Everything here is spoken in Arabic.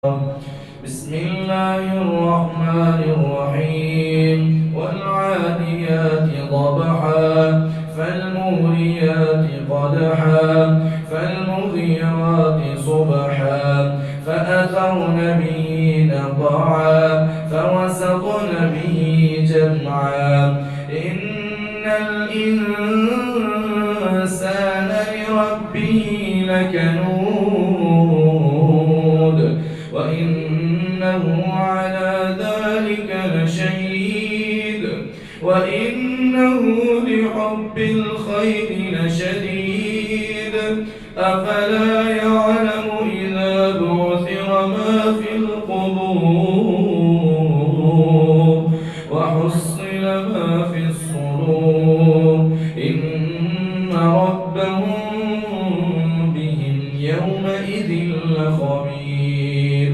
بسم الله الرحمن الرحيم والعاديات ضبحا فالموريات قدحا فالمغيرات صبحا فأثرن به نقعا فوسطن به جمعا إن الإنسان لربه لكنود وإنه على ذلك لشهيد وإنه لحب الخير لشديد أفلا يعلم إذا بعثر ما في القبور وحصل ما في الصدور إن ربهم بهم يومئذ لخبير.